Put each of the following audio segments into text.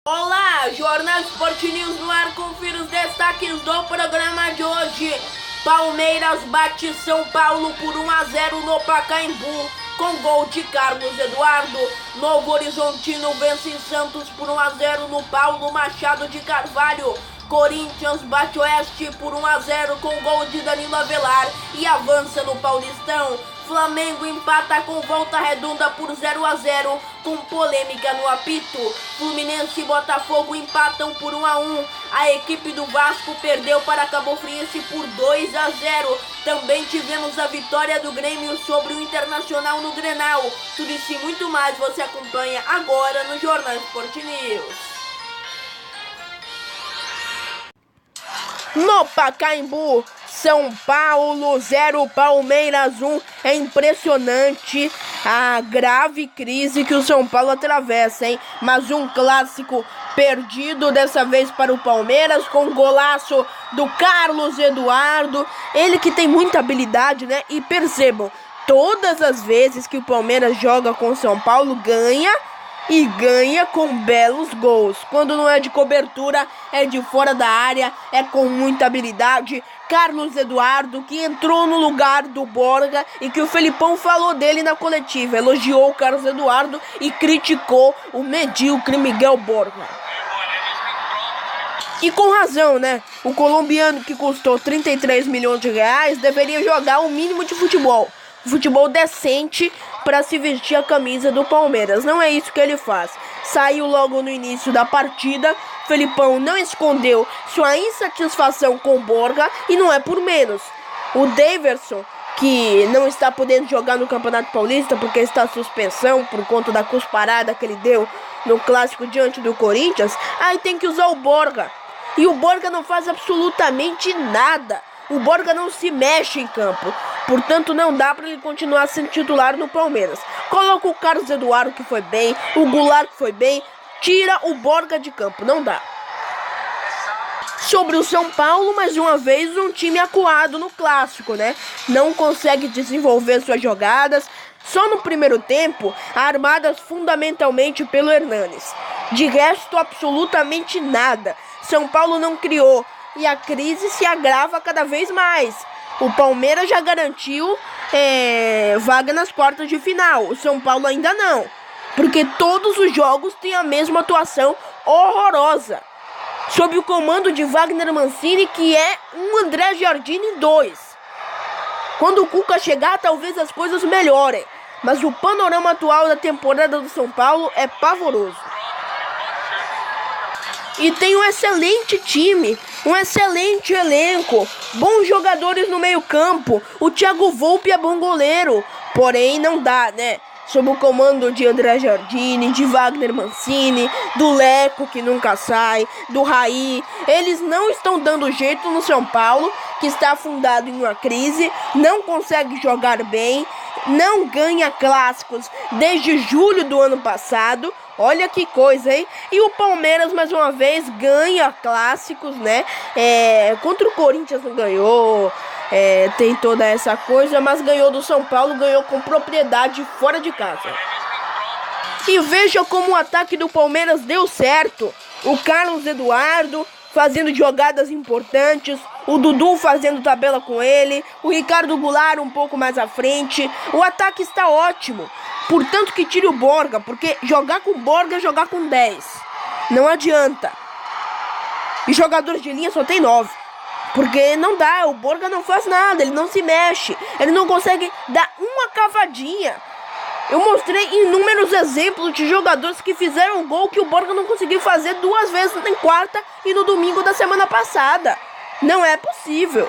Olá, Jornal Sport News no ar, confira os destaques do programa de hoje. Palmeiras bate São Paulo por 1-0 no Pacaembu, com gol de Carlos Eduardo. Novo Horizontino vence Santos por 1-0 no Paulo Machado de Carvalho. Corinthians bate Oeste por 1-0 com gol de Danilo Avelar e avança no Paulistão. Flamengo empata com Volta Redonda por 0-0 com polêmica no apito. Fluminense e Botafogo empatam por 1-1. A equipe do Vasco perdeu para Cabo Friense por 2-0. Também tivemos a vitória do Grêmio sobre o Internacional no Grenal. Tudo isso e muito mais você acompanha agora no Jornal Sport News. No Pacaembu, São Paulo 0, Palmeiras 1. É impressionante a grave crise que o São Paulo atravessa, hein? Mas um clássico perdido dessa vez para o Palmeiras, com um golaço do Carlos Eduardo. Ele que tem muita habilidade, né? E percebam, todas as vezes que o Palmeiras joga com o São Paulo, ganha. E ganha com belos gols. Quando não é de cobertura, é de fora da área, é com muita habilidade. Carlos Eduardo, que entrou no lugar do Borja e que o Felipão falou dele na coletiva. Elogiou o Carlos Eduardo e criticou o medíocre Miguel Borja. E com razão, né? O colombiano, que custou 33 milhões de reais, deveria jogar o mínimo de futebol. Futebol decente para se vestir a camisa do Palmeiras. Não é isso que ele faz. Saiu logo no início da partida. Felipão não escondeu sua insatisfação com o Borja e não é por menos. O Daverson, que não está podendo jogar no Campeonato Paulista porque está suspensão por conta da cusparada que ele deu no clássico diante do Corinthians, aí tem que usar o Borja. E o Borja não faz absolutamente nada. O Borja não se mexe em campo, portanto não dá para ele continuar sendo titular no Palmeiras. Coloca o Carlos Eduardo, que foi bem, o Goulart, que foi bem, tira o Borja de campo, não dá. Sobre o São Paulo, mais uma vez, um time acuado no clássico, né? Não consegue desenvolver suas jogadas, só no primeiro tempo, armadas fundamentalmente pelo Hernanes. De resto, absolutamente nada. São Paulo não criou. E a crise se agrava cada vez mais. O Palmeiras já garantiu vaga nas quartas de final. O São Paulo ainda não. Porque todos os jogos têm a mesma atuação horrorosa. Sob o comando de Wagner Mancini, que é um André Jardine 2. Quando o Cuca chegar, talvez as coisas melhorem. Mas o panorama atual da temporada do São Paulo é pavoroso. E tem um excelente time, um excelente elenco, bons jogadores no meio campo. O Thiago Volpi é bom goleiro, porém não dá, né? Sob o comando de André Jardine, de Wagner Mancini, do Leco, que nunca sai, do Raí. Eles não estão dando jeito no São Paulo, que está afundado em uma crise, não consegue jogar bem, não ganha clássicos desde julho do ano passado. Olha que coisa, hein? E o Palmeiras, mais uma vez, ganha clássicos, né? Contra o Corinthians não ganhou, tem toda essa coisa, mas ganhou do São Paulo, ganhou com propriedade fora de casa. E veja como o ataque do Palmeiras deu certo. O Carlos Eduardo fazendo jogadas importantes, o Dudu fazendo tabela com ele, o Ricardo Goulart um pouco mais à frente. O ataque está ótimo. Portanto que tire o Borja, porque jogar com Borja é jogar com 10. Não adianta. E jogadores de linha só tem 9. Porque não dá, o Borja não faz nada, ele não se mexe. Ele não consegue dar uma cavadinha. Eu mostrei inúmeros exemplos de jogadores que fizeram o gol que o Borja não conseguiu fazer 2 vezes na quarta e no domingo da semana passada. Não é possível.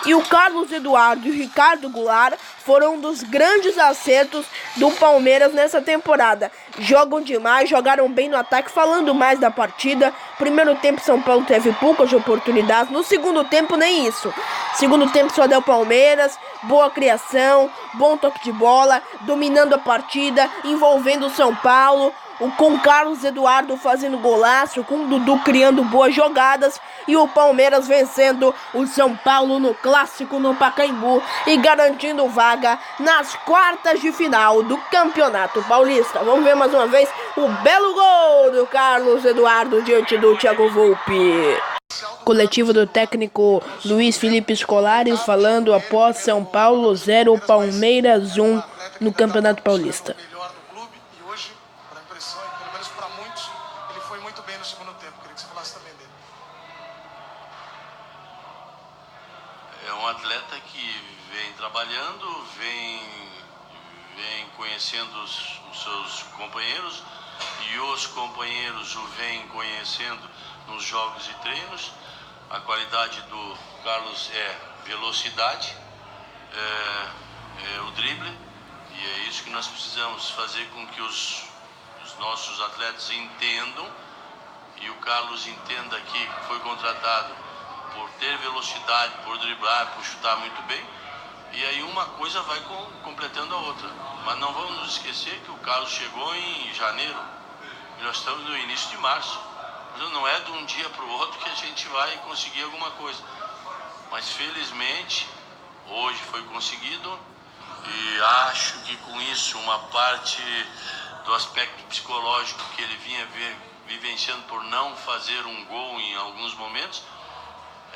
E o Carlos Eduardo e o Ricardo Goulart foram um dos grandes acertos do Palmeiras nessa temporada. Jogam demais, jogaram bem no ataque. Falando mais da partida, primeiro tempo São Paulo teve poucas oportunidades. No segundo tempo nem isso. Segundo tempo só deu Palmeiras, boa criação, bom toque de bola, dominando a partida, envolvendo o São Paulo. Com Carlos Eduardo fazendo golaço, com o Dudu criando boas jogadas e o Palmeiras vencendo o São Paulo no clássico no Pacaembu e garantindo vaga nas quartas de final do Campeonato Paulista. Vamos ver mais uma vez o belo gol do Carlos Eduardo diante do Thiago Volpi. Coletivo do técnico Luiz Felipe Scolari falando após São Paulo 0, Palmeiras 1 no Campeonato Paulista. Melhor do clube e hoje, para impressão, pelo menos para muitos, ele foi muito bem no segundo tempo. Queria que você falasse também dele. É um atleta que vem trabalhando, vem conhecendo os seus companheiros e os companheiros o vêm conhecendo nos jogos e treinos. A qualidade do Carlos é velocidade, é o drible, e é isso que nós precisamos fazer com que os nossos atletas entendam, e o Carlos entenda que foi contratado por ter velocidade, por driblar, por chutar muito bem, e aí uma coisa vai completando a outra. Mas não vamos nos esquecer que o Carlos chegou em janeiro, e nós estamos no início de março. Não é de um dia para o outro que a gente vai conseguir alguma coisa. Mas felizmente, hoje foi conseguido, e acho que com isso uma parte do aspecto psicológico que ele vinha vivenciando por não fazer um gol em alguns momentos,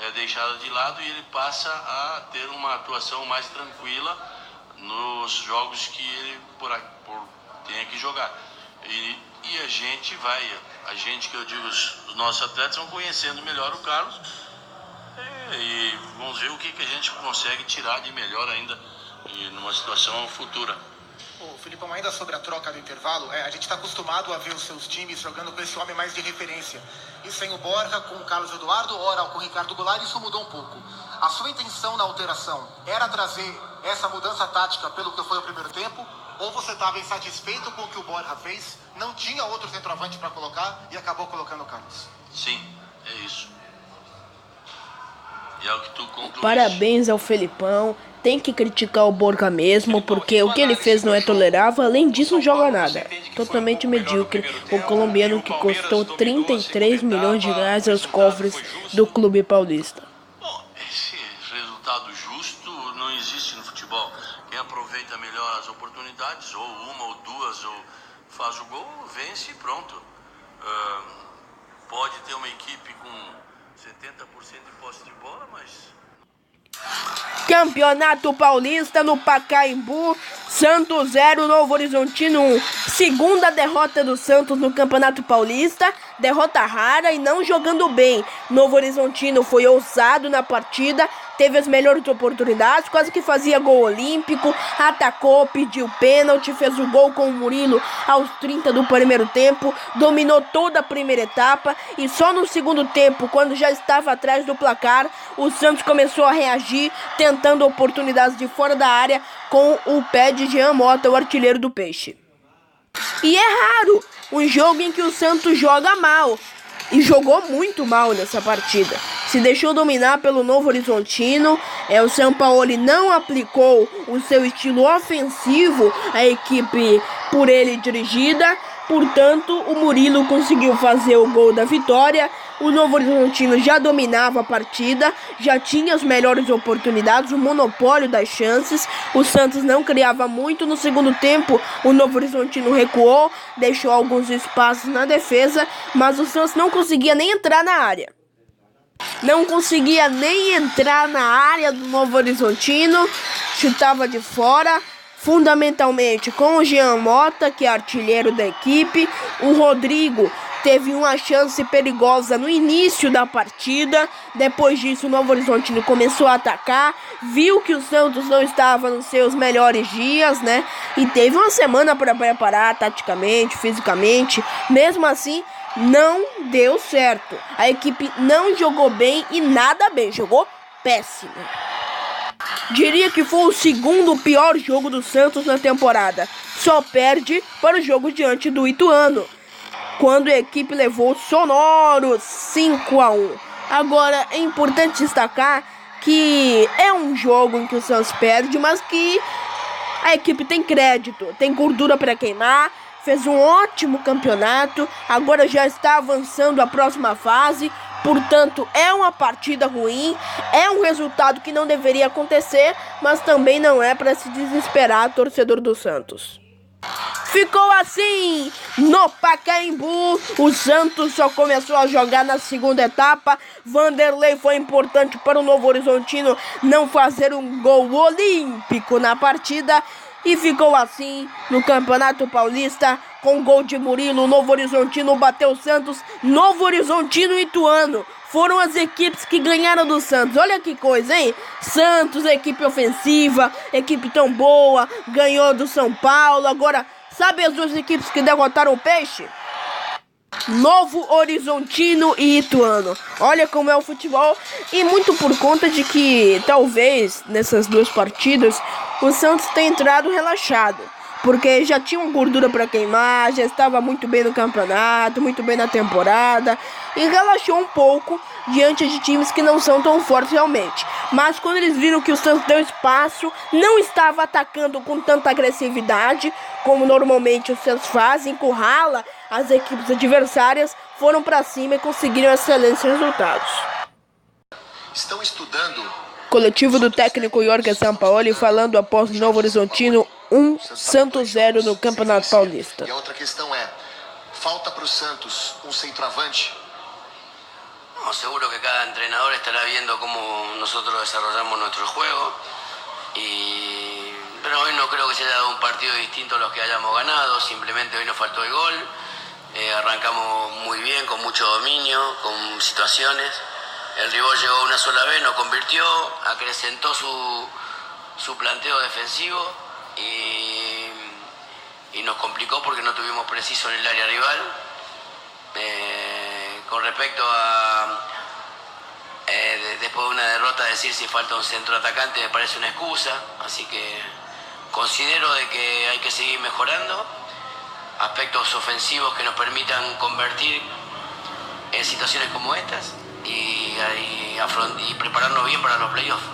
é deixada de lado, e ele passa a ter uma atuação mais tranquila nos jogos que ele tenha que jogar. E a gente que eu digo, os nossos atletas vão conhecendo melhor o Carlos, e vamos ver o que a gente consegue tirar de melhor ainda numa situação futura. Ô, Filipão, ainda sobre a troca do intervalo, a gente está acostumado a ver os seus times jogando com esse homem mais de referência. E sem o Borja, com o Carlos Eduardo, ora com o Ricardo Goulart, isso mudou um pouco. A sua intenção na alteração era trazer essa mudança tática pelo que foi o primeiro tempo? Ou você estava insatisfeito com o que o Borja fez, não tinha outro centroavante para colocar e acabou colocando o Carlos? Sim, é isso. E é o que tu concluíste. Parabéns ao Felipão. Tem que criticar o Borja mesmo, porque o que ele fez não é tolerável. Além disso, não joga nada. Totalmente medíocre. O colombiano que custou 33 milhões de reais aos cofres do clube paulista. Bom, esse resultado justo não existe no futebol. Quem aproveita melhor as oportunidades, ou uma ou duas, ou faz o gol, vence e pronto. Pode ter uma equipe com 70% de posse de bola, mas... Campeonato Paulista no Pacaembu, Santos 0, Novo Horizontino 1. Segunda derrota do Santos no Campeonato Paulista, derrota rara e não jogando bem. Novo Horizontino foi ousado na partida, teve as melhores oportunidades, quase que fazia gol olímpico, atacou, pediu pênalti, fez o gol com o Murilo aos 30 do primeiro tempo, dominou toda a primeira etapa e só no segundo tempo, quando já estava atrás do placar, o Santos começou a reagir, tentando oportunidades de fora da área com o pé de Jean Mota, o artilheiro do Peixe. E é raro um jogo em que o Santos joga mal. E jogou muito mal nessa partida. Se deixou dominar pelo Novo Horizontino. O Sampaoli não aplicou o seu estilo ofensivo à equipe por ele dirigida. Portanto, o Murilo conseguiu fazer o gol da vitória. O Novo Horizontino já dominava a partida, já tinha as melhores oportunidades, o monopólio das chances. O Santos não criava muito. No segundo tempo, o Novo Horizontino recuou, deixou alguns espaços na defesa, mas o Santos não conseguia nem entrar na área. Não conseguia nem entrar na área do Novo Horizontino, chutava de fora. Fundamentalmente com o Jean Mota, que é artilheiro da equipe. O Rodrigo teve uma chance perigosa no início da partida. Depois disso, o Novo Horizontino começou a atacar. Viu que o Santos não estava nos seus melhores dias, né? E teve uma semana para preparar taticamente, fisicamente. Mesmo assim, não deu certo. A equipe não jogou bem e nada bem. Jogou péssimo. Diria que foi o segundo pior jogo do Santos na temporada. Só perde para o jogo diante do Ituano, quando a equipe levou sonoro 5-1. Agora, é importante destacar que é um jogo em que o Santos perde, mas que a equipe tem crédito, tem gordura para queimar, fez um ótimo campeonato, agora já está avançando a próxima fase. Portanto, é uma partida ruim, é um resultado que não deveria acontecer, mas também não é para se desesperar, torcedor do Santos. Ficou assim no Pacaembu. O Santos só começou a jogar na segunda etapa. Vanderlei foi importante para o Novo Horizontino não fazer um gol olímpico na partida. E ficou assim no Campeonato Paulista, com gol de Murilo. O Novo Horizontino bateu o Santos. Novo Horizontino e Ituano foram as equipes que ganharam do Santos. Olha que coisa, hein? Santos, equipe ofensiva, equipe tão boa, ganhou do São Paulo. Agora, sabe as duas equipes que derrotaram o Peixe? Novo Horizontino e Ituano. Olha como é o futebol. E muito por conta de que, talvez, nessas duas partidas, o Santos tenha entrado relaxado. Porque já tinha uma gordura para queimar, já estava muito bem no campeonato, muito bem na temporada. E relaxou um pouco diante de times que não são tão fortes realmente. Mas quando eles viram que o Santos deu espaço, não estava atacando com tanta agressividade, como normalmente o Santos faz, encurrala as equipes adversárias, foram para cima e conseguiram excelentes resultados. Estão estudando. Coletivo do técnico Jorge Sampaoli falando após o Novo Horizontino 1, Santos 0 no Campeonato Paulista. E a outra questão é, falta para o Santos um centroavante? No, seguro que cada entrenador estará viendo cómo nosotros desarrollamos nuestro juego, pero hoy no creo que se haya dado un partido distinto a los que hayamos ganado, simplemente hoy nos faltó el gol, arrancamos muy bien, con mucho dominio, con situaciones, el rival llegó una sola vez, nos convirtió, acrecentó su planteo defensivo y nos complicó porque no tuvimos preciso en el área rival. Con respecto a después de una derrota decir si falta un centro atacante me parece una excusa, así que considero de que hay que seguir mejorando aspectos ofensivos que nos permitan convertir en situaciones como estas y prepararnos bien para los playoffs.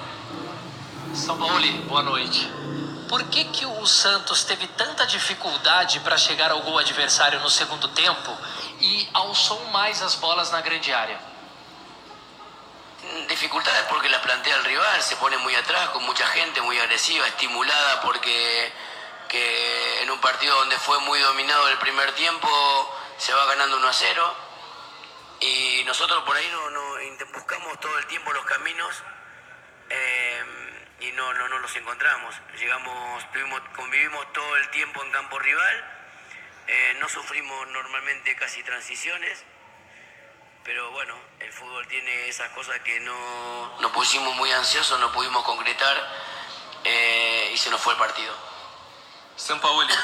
Sampaoli, boa noite. Por que o Santos teve tanta dificuldade para chegar ao gol adversário no segundo tempo e alçou mais as bolas na grande área? Dificultades porque las plantea el rival, se pone muy atrás con mucha gente, muy agresiva, estimulada porque que en un partido donde fue muy dominado el primer tiempo se va ganando 1-0 y nosotros por ahí buscamos todo el tiempo los caminos y no los encontramos. Convivimos todo el tiempo en campo rival, no sufrimos normalmente casi transiciones, pero bueno, el fútbol tiene esas cosas que nos pusimos muy ansiosos, no pudimos concretar y se nos fue el partido. Sampaoli,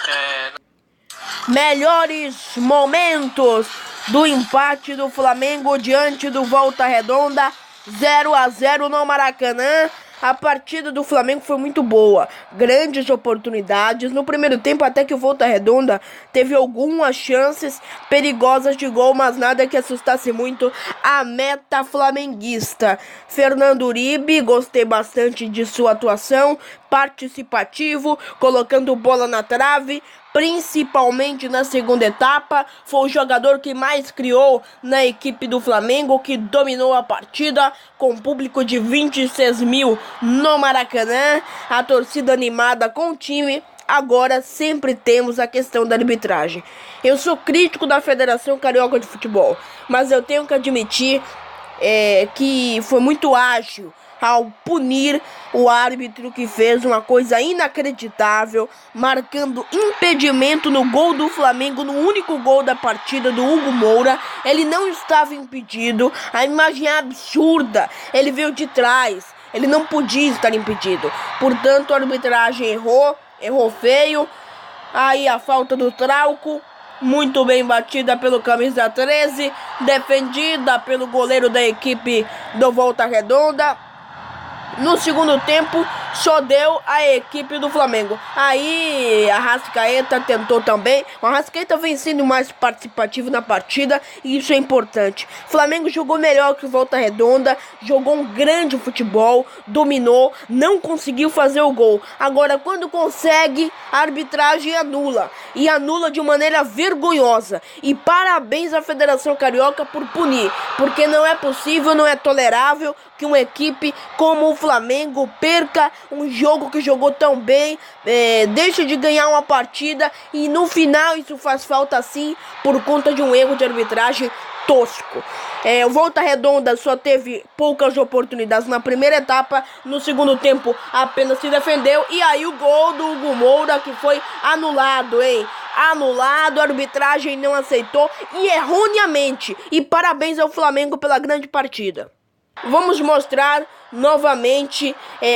Melhores momentos do empate do Flamengo diante do Volta Redonda, 0-0 no Maracanã. A partida do Flamengo foi muito boa, grandes oportunidades. No primeiro tempo até que o Volta Redonda teve algumas chances perigosas de gol, mas nada que assustasse muito a meta flamenguista. Fernando Uribe, gostei bastante de sua atuação, participativo, colocando bola na trave, principalmente na segunda etapa. Foi o jogador que mais criou na equipe do Flamengo, que dominou a partida com público de 26 mil no Maracanã, a torcida animada com o time. Agora sempre temos a questão da arbitragem. Eu sou crítico da Federação Carioca de Futebol, mas eu tenho que admitir que foi muito ágil ao punir o árbitro, que fez uma coisa inacreditável, marcando impedimento no gol do Flamengo, no único gol da partida do Hugo Moura. Ele não estava impedido, a imagem é absurda, ele veio de trás, ele não podia estar impedido. Portanto, a arbitragem errou feio. Aí a falta do Trauco, muito bem batida pelo camisa 13, defendida pelo goleiro da equipe do Volta Redonda. No segundo tempo, só deu a equipe do Flamengo. Aí a Arrascaeta tentou também. O Arrascaeta vem sendo mais participativo na partida e isso é importante. O Flamengo jogou melhor que o Volta Redonda, jogou um grande futebol, dominou, não conseguiu fazer o gol. Agora, quando consegue, a arbitragem anula. E anula de maneira vergonhosa. E parabéns à Federação Carioca por punir, porque não é possível, não é tolerável que uma equipe como o Flamengo perca um jogo que jogou tão bem, deixa de ganhar uma partida e no final isso faz falta sim por conta de um erro de arbitragem tosco. O Volta Redonda só teve poucas oportunidades na primeira etapa, no segundo tempo apenas se defendeu e aí o gol do Hugo Moura que foi anulado, anulado, a arbitragem não aceitou e erroneamente, e parabéns ao Flamengo pela grande partida. Vamos mostrar novamente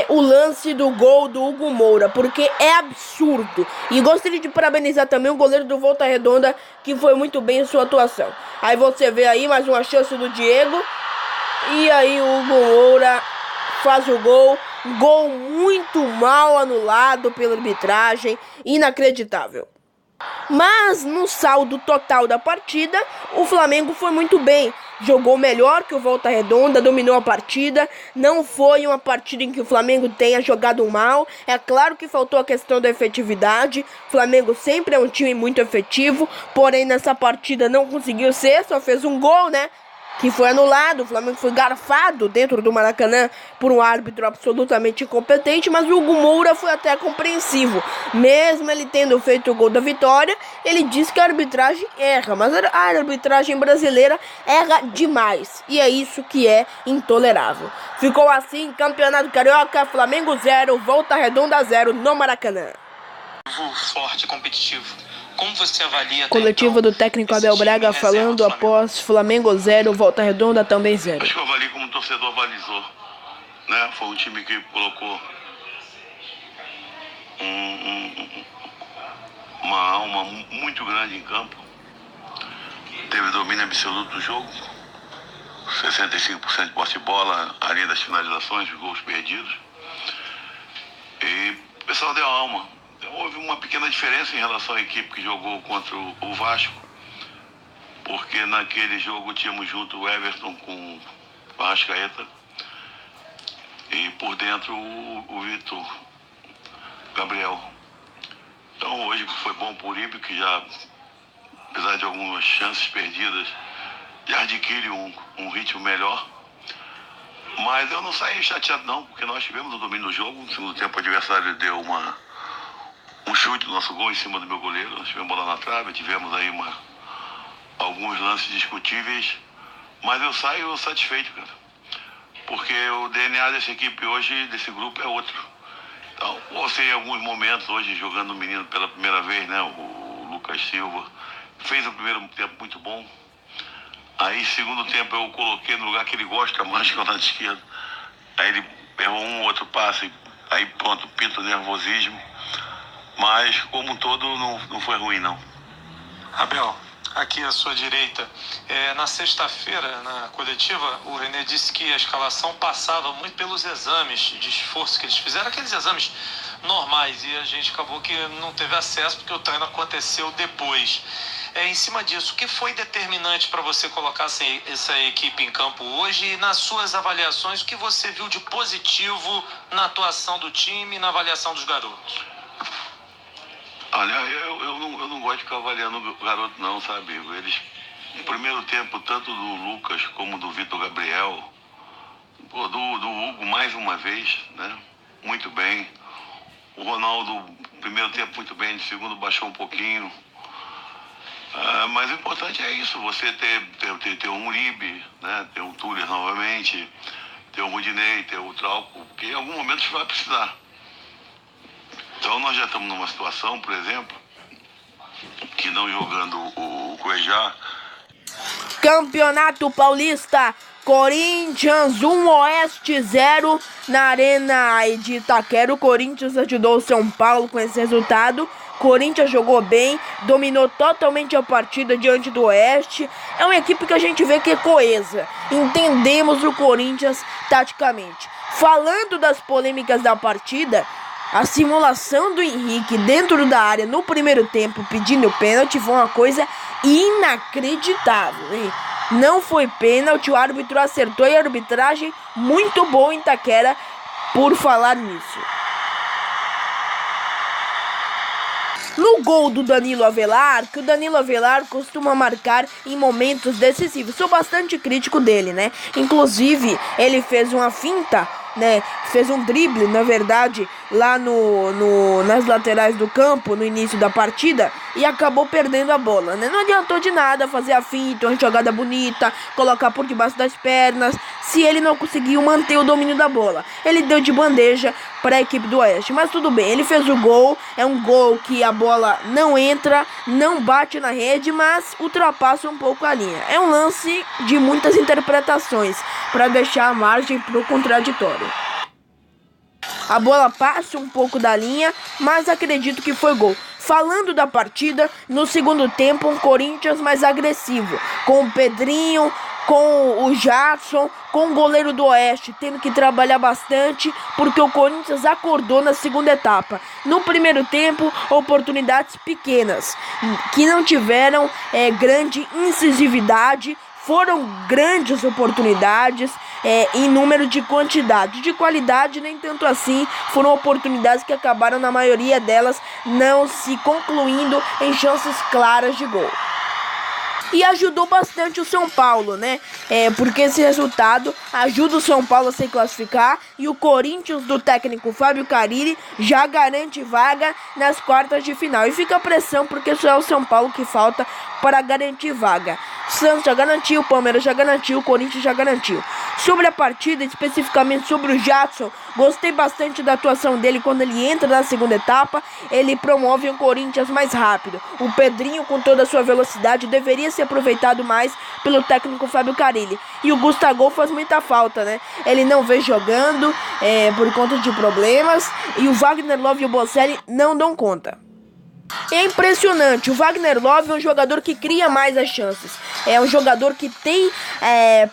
o lance do gol do Hugo Moura, porque é absurdo. E gostaria de parabenizar também o goleiro do Volta Redonda, que foi muito bem em sua atuação. Aí você vê aí mais uma chance do Diego. E aí o Hugo Moura faz o gol. Gol muito mal anulado pela arbitragem. Inacreditável. Mas no saldo total da partida, o Flamengo foi muito bem. Jogou melhor que o Volta Redonda, dominou a partida. Não foi uma partida em que o Flamengo tenha jogado mal. É claro que faltou a questão da efetividade. O Flamengo sempre é um time muito efetivo, porém nessa partida não conseguiu ser, só fez um gol, que foi anulado. O Flamengo foi garfado dentro do Maracanã por um árbitro absolutamente incompetente, mas o Hugo Moura foi até compreensivo. Mesmo ele tendo feito o gol da vitória, ele diz que a arbitragem erra, mas a arbitragem brasileira erra demais, e é isso que é intolerável. Ficou assim, Campeonato Carioca, Flamengo 0, Volta Redonda 0 no Maracanã. Forte, competitivo. Como você avalia? Coletiva do técnico Abel Braga falando após Flamengo 0, Volta Redonda também 0. Acho que eu avalio como o torcedor avalizou, né? Foi um time que colocou uma alma muito grande em campo. Teve domínio absoluto do jogo. 65% de posse de bola, além das finalizações, os gols perdidos. E o pessoal deu alma. Houve uma pequena diferença em relação à equipe que jogou contra o Vasco, porque naquele jogo tínhamos junto o Everton com o Arrascaeta e por dentro o Vitor Gabriel. Então hoje foi bom para o Uribe, que já, apesar de algumas chances perdidas, já adquire um ritmo melhor. Mas eu não saí chateado não, porque nós tivemos o domínio do jogo. No segundo tempo o adversário deu um chute do nosso gol em cima do meu goleiro. Nós tivemos bola na trave, tivemos aí alguns lances discutíveis, mas eu saio satisfeito, cara, porque o DNA dessa equipe hoje, desse grupo, é outro. Então, você em alguns momentos, hoje jogando o menino pela primeira vez, o Lucas Silva, fez o primeiro tempo muito bom. Aí, segundo tempo, eu coloquei no lugar que ele gosta mais, que é o lado esquerdo. Aí ele errou um outro passe, aí pronto, pinta o nervosismo. Mas, como um todo, não foi ruim, não. Abel, aqui à sua direita. Na sexta-feira, na coletiva, o René disse que a escalação passava muito pelos exames de esforço que eles fizeram, aqueles exames normais, e a gente acabou que não teve acesso porque o treino aconteceu depois. Em cima disso, o que foi determinante para você colocar essa equipe em campo hoje e nas suas avaliações, o que você viu de positivo na atuação do time e na avaliação dos garotos? Olha, eu não gosto de ficar avaliando o garoto não, sabe? Eles, no primeiro tempo, tanto do Lucas como do Vitor Gabriel, do Hugo mais uma vez, né? Muito bem. O Ronaldo, no primeiro tempo muito bem, no segundo baixou um pouquinho. Mas o importante é isso, você ter um Uribe, né? Ter um Túlio novamente, ter o Rudinei, ter o Trauco, que em algum momento você vai precisar. Então nós já estamos numa situação, por exemplo, que não jogando o Cuejá. Campeonato Paulista, Corinthians 1, Oeste 0 na Arena de Itaquera. O Corinthians ajudou o São Paulo com esse resultado. Corinthians jogou bem, dominou totalmente a partida diante do Oeste. É uma equipe que a gente vê que é coesa. Entendemos o Corinthians taticamente. Falando das polêmicas da partida, a simulação do Henrique dentro da área no primeiro tempo pedindo pênalti foi uma coisa inacreditável, hein? Não foi pênalti, o árbitro acertou e a arbitragem muito boa em Itaquera por falar nisso. No gol do Danilo Avelar, que o Danilo Avelar costuma marcar em momentos decisivos. Sou bastante crítico dele, né? Inclusive, ele fez uma finta né? Fez um drible, na verdade, lá nas laterais do campo, no início da partida, e acabou perdendo a bola, né? Não adiantou de nada fazer a finta, uma jogada bonita, colocar por debaixo das pernas, se ele não conseguiu manter o domínio da bola. Ele deu de bandeja para a equipe do Oeste, mas tudo bem, ele fez o gol, é um gol que a bola não entra, não bate na rede, mas ultrapassa um pouco a linha. É um lance de muitas interpretações, para deixar a margem para o contraditório. A bola passa um pouco da linha, mas acredito que foi gol. Falando da partida, no segundo tempo, um Corinthians mais agressivo, com o Pedrinho, com o Jadson, com o goleiro do Oeste, tendo que trabalhar bastante, porque o Corinthians acordou na segunda etapa. No primeiro tempo, oportunidades pequenas, que não tiveram grande incisividade. Foram grandes oportunidades em número de quantidade. De qualidade, nem tanto assim. Foram oportunidades que acabaram, na maioria delas, não se concluindo em chances claras de gol. E ajudou bastante o São Paulo, né? Porque esse resultado ajuda o São Paulo a se classificar. E o Corinthians do técnico Fábio Carille já garante vaga nas quartas de final. E fica a pressão, porque só é o São Paulo que falta para garantir vaga. Santos já garantiu, Palmeiras já garantiu, Corinthians já garantiu. Sobre a partida, especificamente sobre o Jadson, gostei bastante da atuação dele quando ele entra na segunda etapa. Ele promove um Corinthians mais rápido. O Pedrinho, com toda a sua velocidade, deveria ser aproveitado mais pelo técnico Fábio Carille. E o Gustavo faz muita falta, né? Ele não vem jogando por conta de problemas. E o Wagner Love e o Bocelli não dão conta. É impressionante, o Wagner Love é um jogador que cria mais as chances. É um jogador que tem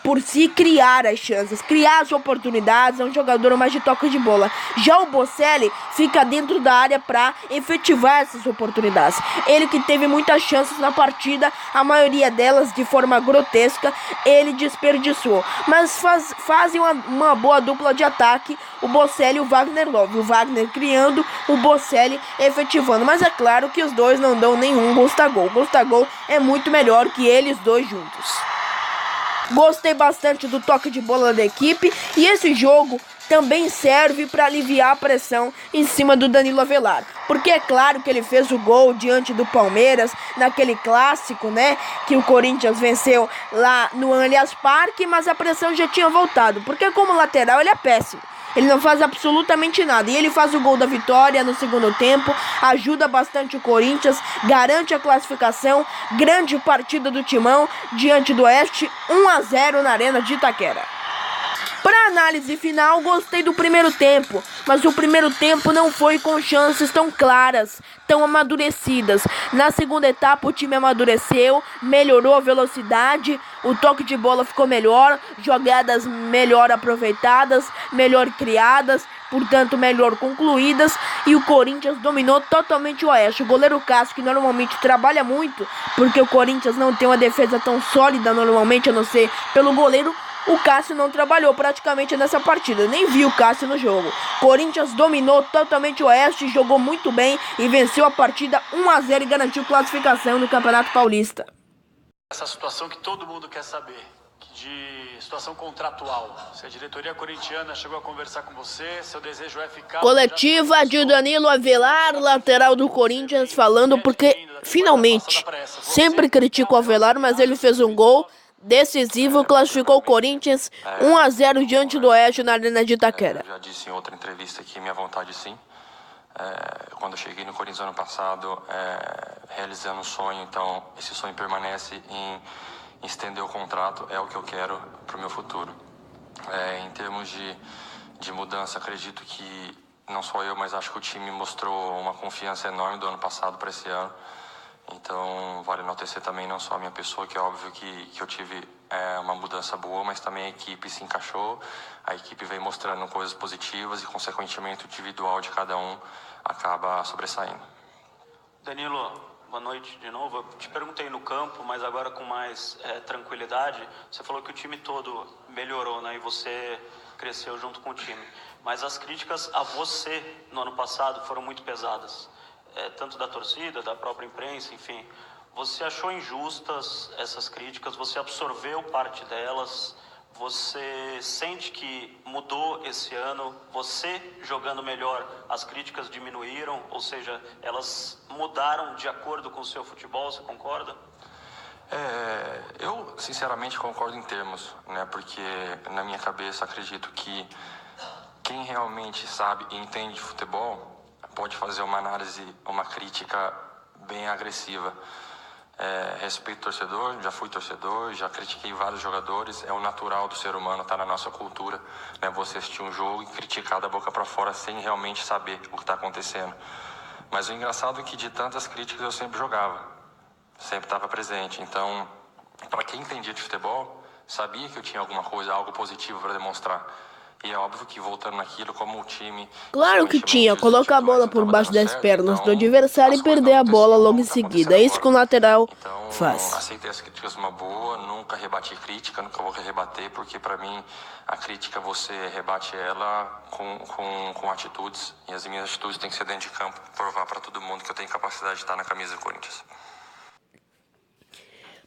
por si criar as chances, criar as oportunidades. É um jogador mais de toque de bola. Já o Bocelli fica dentro da área para efetivar essas oportunidades. Ele que teve muitas chances na partida, a maioria delas de forma grotesca, ele desperdiçou. Mas fazem uma boa dupla de ataque, o Bocelli e o Wagner Love. O Wagner criando, o Bocelli efetivando. Mas é claro que os dois não dão nenhum Gustavo. O Gustavo é muito melhor que eles dois juntos. Gostei bastante do toque de bola da equipe. E esse jogo também serve para aliviar a pressão em cima do Danilo Avelar. Porque é claro que ele fez o gol diante do Palmeiras, naquele clássico, né? Que o Corinthians venceu lá no Allianz Parque, mas a pressão já tinha voltado. Porque como lateral ele é péssimo. Ele não faz absolutamente nada. E ele faz o gol da vitória no segundo tempo. Ajuda bastante o Corinthians. Garante a classificação. Grande partida do Timão diante do Oeste. 1-0 na Arena de Itaquera. Para análise final, gostei do primeiro tempo, mas o primeiro tempo não foi com chances tão claras, tão amadurecidas. Na segunda etapa o time amadureceu, melhorou a velocidade, o toque de bola ficou melhor, jogadas melhor aproveitadas, melhor criadas, portanto melhor concluídas, e o Corinthians dominou totalmente o Oeste. O goleiro Cássio, que normalmente trabalha muito, porque o Corinthians não tem uma defesa tão sólida normalmente, a não ser pelo goleiro, o Cássio não trabalhou praticamente nessa partida, nem vi o Cássio no jogo. Corinthians dominou totalmente o Oeste, jogou muito bem e venceu a partida 1-0 e garantiu classificação no Campeonato Paulista. Essa situação que todo mundo quer saber, de situação contratual. Se a diretoria corintiana chegou a conversar com você, seu desejo é ficar... Coletiva de Danilo Avelar, lateral do Corinthians, falando porque, finalmente, sempre critico o Avelar, mas ele fez um gol decisivo, classificou o Corinthians 1-0 diante do Oeste na Arena de Itaquera. Eu já disse em outra entrevista que minha vontade sim. Quando eu cheguei no Corinthians ano passado, realizando um sonho, então esse sonho permanece em estender o contrato, é o que eu quero para o meu futuro. Em termos de mudança, acredito que não só eu, mas acho que o time mostrou uma confiança enorme do ano passado para esse ano. Então, vale enaltecer também não só a minha pessoa, que é óbvio que eu tive uma mudança boa, mas também a equipe se encaixou, a equipe vem mostrando coisas positivas e, consequentemente, o individual de cada um acaba sobressaindo. Danilo, boa noite de novo. Eu te perguntei no campo, mas agora com mais tranquilidade. Você falou que o time todo melhorou, né? E você cresceu junto com o time. Mas as críticas a você no ano passado foram muito pesadas. Tanto da torcida, da própria imprensa, enfim. Você achou injustas essas críticas? Você absorveu parte delas? Você sente que mudou esse ano? Você jogando melhor, as críticas diminuíram? Ou seja, elas mudaram de acordo com o seu futebol, você concorda? Eu sinceramente concordo em termos, né? Porque na minha cabeça acredito que quem realmente sabe e entende de futebol pode fazer uma análise, uma crítica bem agressiva. Respeito o torcedor, já fui torcedor, já critiquei vários jogadores, é o natural do ser humano, tá na nossa cultura, né? Você assistir um jogo e criticar da boca para fora sem realmente saber o que está acontecendo. Mas o engraçado é que de tantas críticas eu sempre jogava, sempre estava presente. Então, para quem entendia de futebol, sabia que eu tinha alguma coisa, algo positivo para demonstrar. E é óbvio que voltando naquilo, como o time... Claro que tinha, colocar a bola por baixo das pernas do adversário e perder a bola logo em seguida. É isso que o lateral faz. Aceitei as críticas numa boa, nunca rebati crítica, nunca vou rebater, porque para mim a crítica você rebate ela com atitudes. E as minhas atitudes têm que ser dentro de campo, provar para todo mundo que eu tenho capacidade de estar na camisa do Corinthians.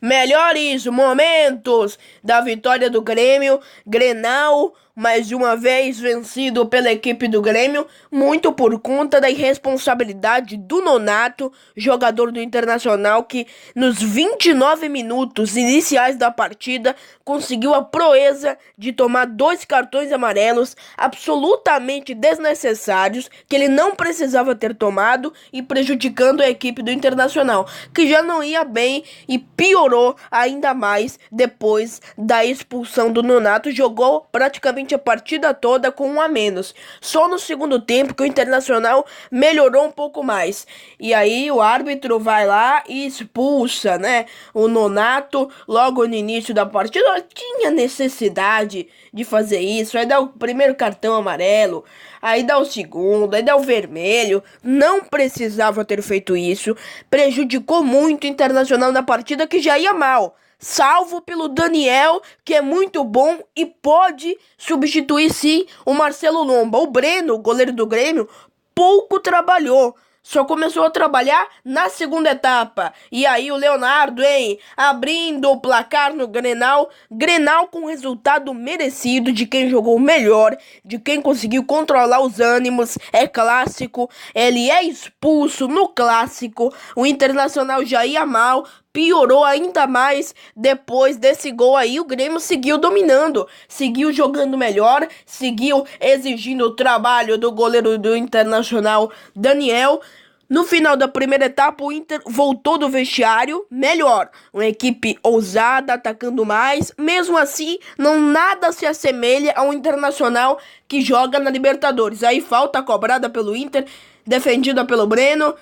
Melhores momentos da vitória do Grêmio. Grenal, mais uma vez vencido pela equipe do Grêmio, muito por conta da irresponsabilidade do Nonato, jogador do Internacional, que nos 29 minutos iniciais da partida conseguiu a proeza de tomar 2 cartões amarelos absolutamente desnecessários, que ele não precisava ter tomado, e prejudicando a equipe do Internacional, que já não ia bem e piorou ainda mais depois da expulsão do Nonato. Jogou praticamente a partida toda com 1 a menos. Só no segundo tempo que o Internacional melhorou um pouco mais. E aí o árbitro vai lá e expulsa, né, o Nonato logo no início da partida. Tinha necessidade de fazer isso. Aí dá o primeiro cartão amarelo, aí dá o segundo, aí dá o vermelho. Não precisava ter feito isso. Prejudicou muito o Internacional na partida, que já ia mal. Salvo pelo Daniel, que é muito bom e pode substituir sim o Marcelo Lomba. O Breno, o goleiro do Grêmio, pouco trabalhou. Só começou a trabalhar na segunda etapa. E aí o Leonardo, abrindo o placar no Grenal. Grenal com resultado merecido de quem jogou melhor, de quem conseguiu controlar os ânimos. É clássico, ele é expulso no clássico. O Internacional já ia mal, piorou ainda mais depois desse gol aí. O Grêmio seguiu dominando, seguiu jogando melhor, seguiu exigindo o trabalho do goleiro do Internacional, Daniel. No final da primeira etapa, o Inter voltou do vestiário melhor. Uma equipe ousada, atacando mais. Mesmo assim, nada se assemelha ao Internacional que joga na Libertadores. Aí falta cobrada pelo Inter, defendida pelo Breno.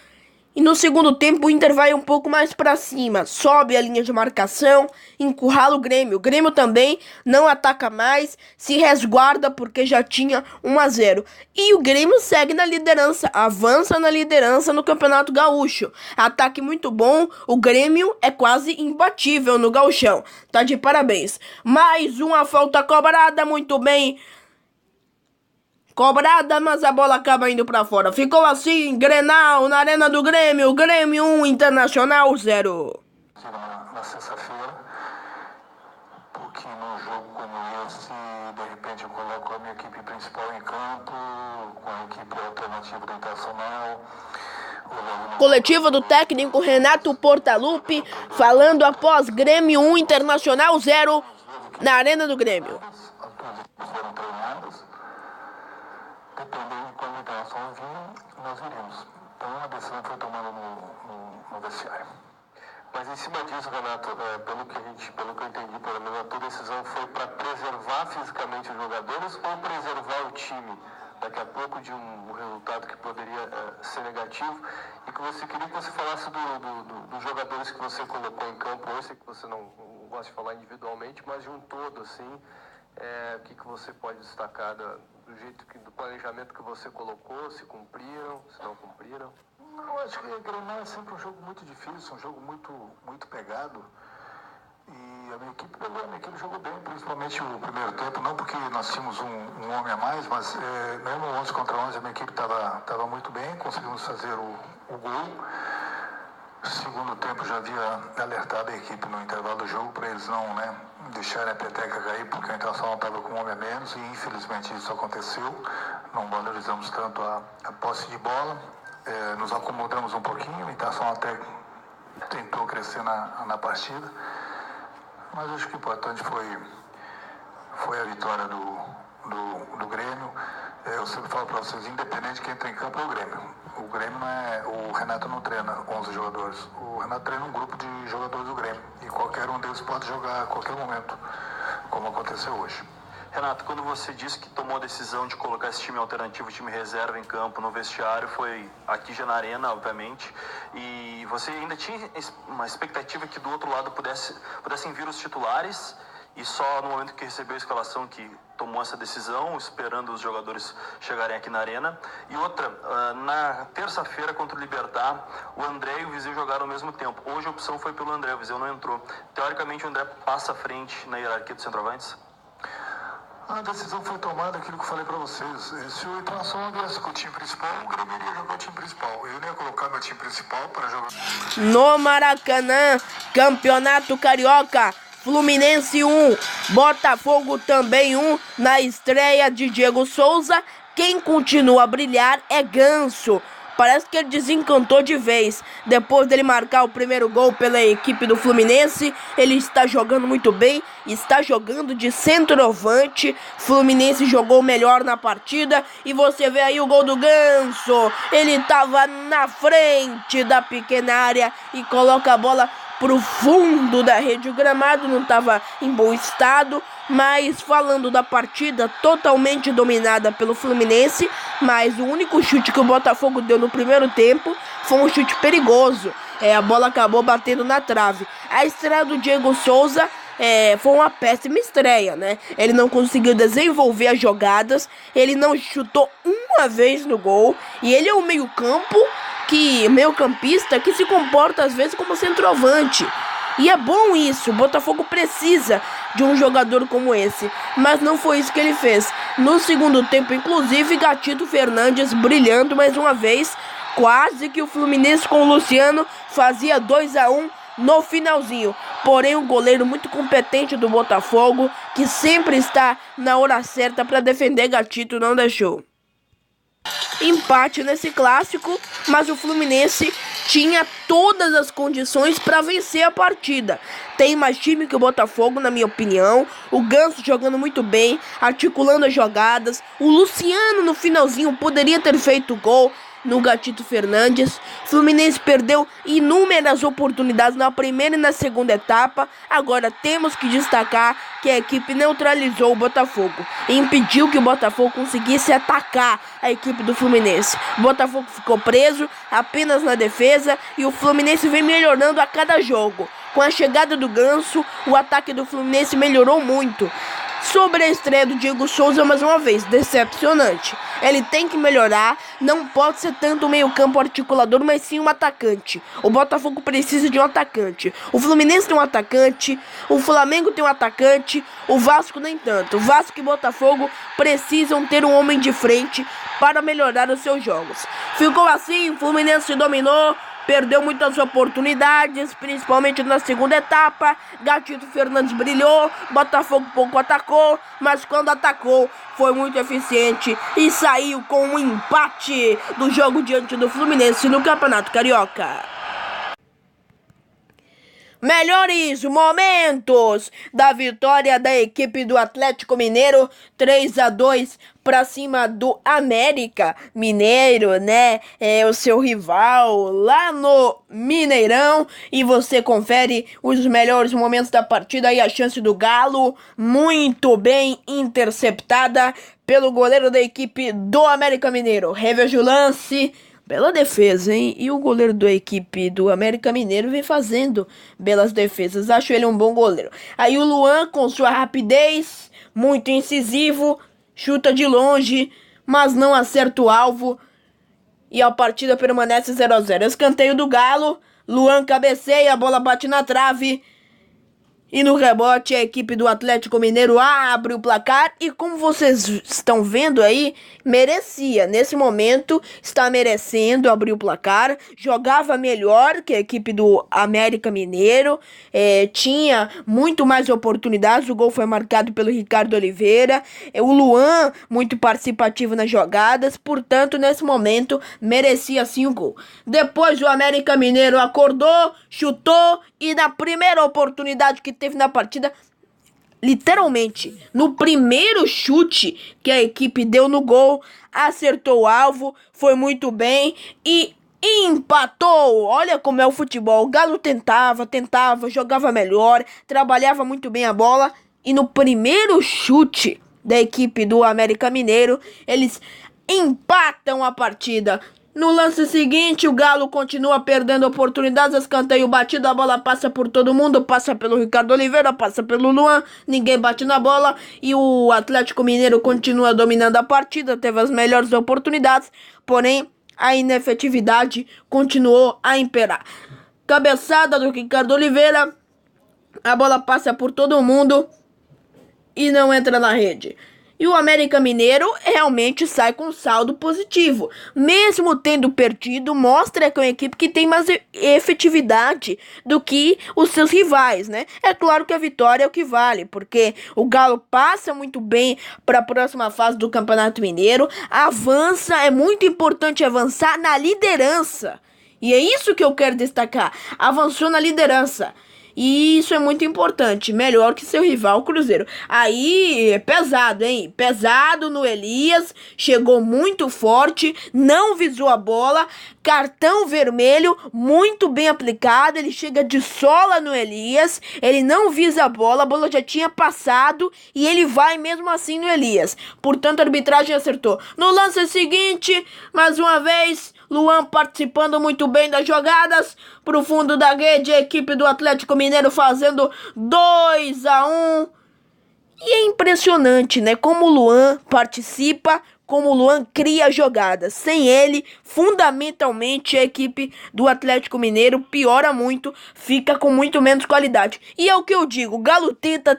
E no segundo tempo o Inter vai um pouco mais para cima, sobe a linha de marcação, encurrala o Grêmio. O Grêmio também não ataca mais, se resguarda porque já tinha 1 a 0. E o Grêmio segue na liderança, avança na liderança no Campeonato Gaúcho. Ataque muito bom, o Grêmio é quase imbatível no gauchão. Tá de parabéns. Mais uma falta cobrada, muito bem cobrada, mas a bola acaba indo pra fora. Ficou assim, Grenal na Arena do Grêmio. Grêmio 1, Internacional 0. Na sexta-feira, porque num jogo como esse, de repente eu coloco a minha equipe principal em campo, com a equipe alternativa do Internacional. Coletiva do técnico Renato Portaluppi, falando após Grêmio 1, Internacional 0 na Arena do Grêmio. Foram treinadas. Dependendo de quando a Internacional vir, nós iremos. Então a decisão foi tomada no vestiário. Mas em cima disso, Renato, pelo que eu entendi, pelo menos a tua decisão foi para preservar fisicamente os jogadores ou preservar o time daqui a pouco de um resultado que poderia ser negativo, e que você queria que você falasse dos jogadores que você colocou em campo. Eu sei que você não gosta de falar individualmente, mas de um todo, assim, o que você pode destacar do planejamento que você colocou, se cumpriram, se não cumpriram? Não, acho que o Grenal é sempre um jogo muito difícil, um jogo muito, muito pegado. E a minha equipe jogou bem, principalmente o primeiro tempo, não porque nós tínhamos um homem a mais, mas mesmo 11 contra 11 a minha equipe estava muito bem, conseguimos fazer o gol. segundo tempo já havia alertado a equipe no intervalo do jogo para eles não deixarem a peteca cair, porque a Internacional estava com um homem a menos e infelizmente isso aconteceu. Não valorizamos tanto a posse de bola, nos acomodamos um pouquinho, a Internacional até tentou crescer na partida, mas acho que o importante foi a vitória do Grêmio. Eu sempre falo para vocês, independente de quem entra em campo é o Grêmio. O Grêmio o Renato não treina 11 jogadores. O Renato treina um grupo de jogadores do Grêmio. E qualquer um deles pode jogar a qualquer momento, como aconteceu hoje. Renato, quando você disse que tomou a decisão de colocar esse time alternativo, time reserva em campo, no vestiário, foi aqui já na Arena, obviamente, e você ainda tinha uma expectativa que do outro lado pudessem vir os titulares, e só no momento que recebeu a escalação que tomou essa decisão, esperando os jogadores chegarem aqui na Arena. E outra, na terça-feira contra o Libertad, o André e o Viseu jogaram ao mesmo tempo. Hoje a opção foi pelo André, o Viseu não entrou. Teoricamente o André passa à frente na hierarquia dos centroavantes? A decisão foi tomada, aquilo que eu falei para vocês. Se o Internacional viesse com o time principal, o Grêmio iria jogar o time principal. Eu não ia colocar meu time principal para jogar. No Maracanã, Campeonato Carioca, Fluminense 1, Botafogo também 1, na estreia de Diego Souza. Quem continua a brilhar é Ganso. Parece que ele desencantou de vez. Depois dele marcar o primeiro gol pela equipe do Fluminense, ele está jogando muito bem, está jogando de centroavante. Fluminense jogou melhor na partida e você vê aí o gol do Ganso. Ele estava na frente da pequena área e coloca a bola pro fundo da rede. O gramado não estava em bom estado, mas falando da partida totalmente dominada pelo Fluminense, mas o único chute que o Botafogo deu no primeiro tempo foi um chute perigoso. A bola acabou batendo na trave. A estreia do Diego Souza foi uma péssima estreia, né? Ele não conseguiu desenvolver as jogadas, ele não chutou uma vez no gol, e ele é um meio-campista que se comporta às vezes como centroavante. E é bom isso, o Botafogo precisa de um jogador como esse, mas não foi isso que ele fez. No segundo tempo, inclusive, Gatito Fernandes brilhando mais uma vez, quase que o Fluminense com o Luciano fazia 2-1 no finalzinho. Porém, um goleiro muito competente do Botafogo, que sempre está na hora certa para defender Gatito, não deixou. Empate nesse clássico, mas o Fluminense tinha todas as condições para vencer a partida. Tem mais time que o Botafogo, na minha opinião. O Ganso jogando muito bem, articulando as jogadas. O Luciano no finalzinho poderia ter feito gol no Gatito Fernandes. Fluminense perdeu inúmeras oportunidades na primeira e na segunda etapa. Agora temos que destacar que a equipe neutralizou o Botafogo e impediu que o Botafogo conseguisse atacar a equipe do Fluminense. O Botafogo ficou preso apenas na defesa e o Fluminense vem melhorando a cada jogo. Com a chegada do Ganso, o ataque do Fluminense melhorou muito. Sobre a estreia do Diego Souza, mais uma vez, decepcionante. Ele tem que melhorar, não pode ser tanto um meio-campo articulador, mas sim um atacante. O Botafogo precisa de um atacante. O Fluminense tem um atacante, o Flamengo tem um atacante, o Vasco nem tanto. O Vasco e o Botafogo precisam ter um homem de frente para melhorar os seus jogos. Ficou assim, o Fluminense dominou, perdeu muitas oportunidades, principalmente na segunda etapa. Gatito Fernandes brilhou, Botafogo pouco atacou, mas quando atacou foi muito eficiente e saiu com um empate do jogo diante do Fluminense no Campeonato Carioca. Melhores momentos da vitória da equipe do Atlético Mineiro, 3-2 para cima do América Mineiro, né? O seu rival lá no Mineirão. E você confere os melhores momentos da partida e a chance do Galo, muito bem interceptada pelo goleiro da equipe do América Mineiro. Reveja o lance. Bela defesa, hein? E o goleiro da equipe do América Mineiro vem fazendo belas defesas. Acho ele um bom goleiro. Aí o Luan, com sua rapidez, muito incisivo, chuta de longe, mas não acerta o alvo. E a partida permanece 0-0. Escanteio do Galo. Luan cabeceia, a bola bate na trave. E no rebote, a equipe do Atlético Mineiro abre o placar e, como vocês estão vendo aí, merecia. Nesse momento, está merecendo abrir o placar. Jogava melhor que a equipe do América Mineiro. Tinha muito mais oportunidades. O gol foi marcado pelo Ricardo Oliveira. O Luan, muito participativo nas jogadas. Portanto, nesse momento, merecia sim o gol. Depois, o América Mineiro acordou, chutou e na primeira oportunidade que teve na partida, literalmente, no primeiro chute que a equipe deu no gol, acertou o alvo, foi muito bem e empatou. Olha como é o futebol. O Galo tentava, jogava melhor, trabalhava muito bem a bola e no primeiro chute da equipe do América Mineiro, eles empatam a partida. No lance seguinte, o Galo continua perdendo oportunidades, escanteio batido, a bola passa por todo mundo, passa pelo Ricardo Oliveira, passa pelo Luan, ninguém bate na bola e o Atlético Mineiro continua dominando a partida, teve as melhores oportunidades, porém a inefetividade continuou a imperar. Cabeçada do Ricardo Oliveira, a bola passa por todo mundo e não entra na rede. E o América Mineiro realmente sai com saldo positivo. Mesmo tendo perdido, mostra que é uma equipe que tem mais efetividade do que os seus rivais, né? É claro que a vitória é o que vale, porque o Galo passa muito bem para a próxima fase do Campeonato Mineiro, avança, é muito importante avançar na liderança. E é isso que eu quero destacar, avançou na liderança. E isso é muito importante, melhor que seu rival Cruzeiro. Aí, é pesado, hein? Pesado no Elias, chegou muito forte, não visou a bola, cartão vermelho, muito bem aplicado, ele chega de sola no Elias, ele não visa a bola já tinha passado e ele vai mesmo assim no Elias. Portanto, a arbitragem acertou. No lance seguinte, mais uma vez, Luan participando muito bem das jogadas, pro fundo da rede, a equipe do Atlético Mineiro fazendo 2-1. E é impressionante, né? Como o Luan participa, como o Luan cria jogadas. Sem ele, fundamentalmente, a equipe do Atlético Mineiro piora muito, fica com muito menos qualidade. E é o que eu digo, o Galo tenta,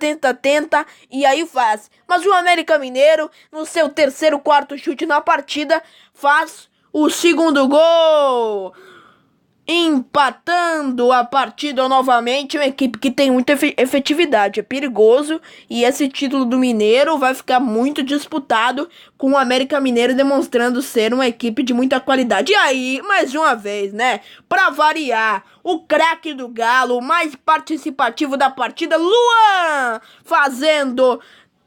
e aí faz. Mas o América Mineiro, no seu terceiro, quarto chute na partida, faz o segundo gol, empatando a partida novamente. Uma equipe que tem muita efetividade, é perigoso, e esse título do Mineiro vai ficar muito disputado, com o América Mineiro demonstrando ser uma equipe de muita qualidade. E aí, mais uma vez, né, pra variar, o craque do Galo, o mais participativo da partida, Luan, fazendo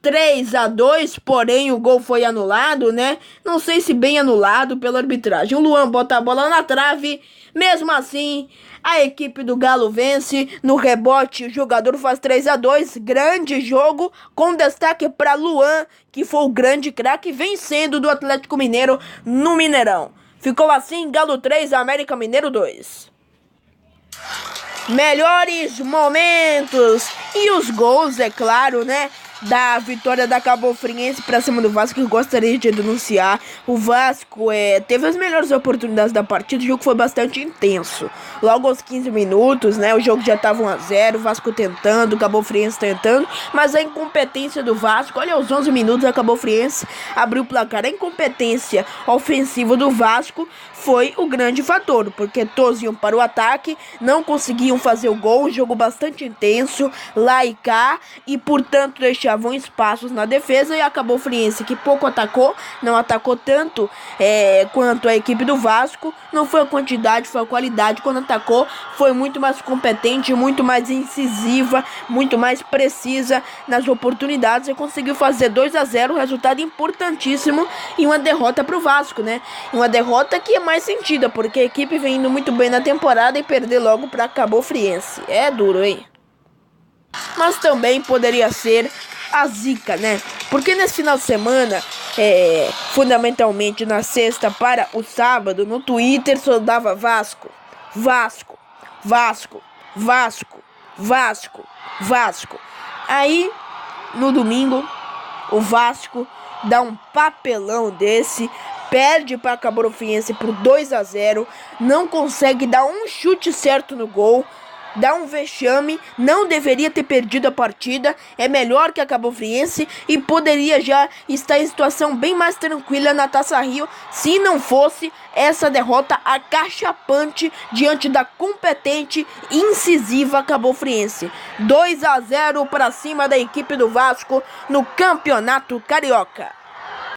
3-2, porém o gol foi anulado, né? Não sei se bem anulado pela arbitragem. O Luan bota a bola na trave, mesmo assim, a equipe do Galo vence. No rebote, o jogador faz 3-2, grande jogo, com destaque para Luan, que foi o grande craque, vencendo do Atlético Mineiro no Mineirão. Ficou assim, Galo 3, América Mineiro 2. Melhores momentos e os gols, é claro, né? Da vitória da Cabo Friense pra cima do Vasco, que eu gostaria de denunciar. O Vasco teve as melhores oportunidades da partida, o jogo foi bastante intenso. Logo aos 15 minutos, né, o jogo já estava 1-0, o Vasco tentando, o Cabo Friense tentando, mas a incompetência do Vasco, olha, aos 11 minutos a Cabo Friense abriu o placar. A incompetência ofensiva do Vasco foi o grande fator, porque todos iam para o ataque, não conseguiam fazer o gol, um jogo bastante intenso, lá e cá, e portanto deixavam espaços na defesa, e acabou o Friense, que pouco atacou, não atacou tanto quanto a equipe do Vasco. Não foi a quantidade, foi a qualidade. Quando atacou, foi muito mais competente, muito mais incisiva, muito mais precisa nas oportunidades, e conseguiu fazer 2-0, resultado importantíssimo, e uma derrota para o Vasco, né? Uma derrota que é mais sentida, porque a equipe vem indo muito bem na temporada e perder logo para Cabo Friense é duro, hein? Mas também poderia ser a zica, né? Porque nesse final de semana, fundamentalmente na sexta para o sábado, no Twitter só dava Vasco, Vasco, Vasco, Vasco, Vasco, Vasco. Aí, no domingo, o Vasco dá um papelão desse, perde para Cabo Friense por 2-0, não consegue dar um chute certo no gol. dá um vexame, não deveria ter perdido a partida, é melhor que a Cabo Friense e poderia já estar em situação bem mais tranquila na Taça Rio, se não fosse essa derrota acachapante diante da competente e incisiva Cabo Friense. 2-0 para cima da equipe do Vasco no Campeonato Carioca.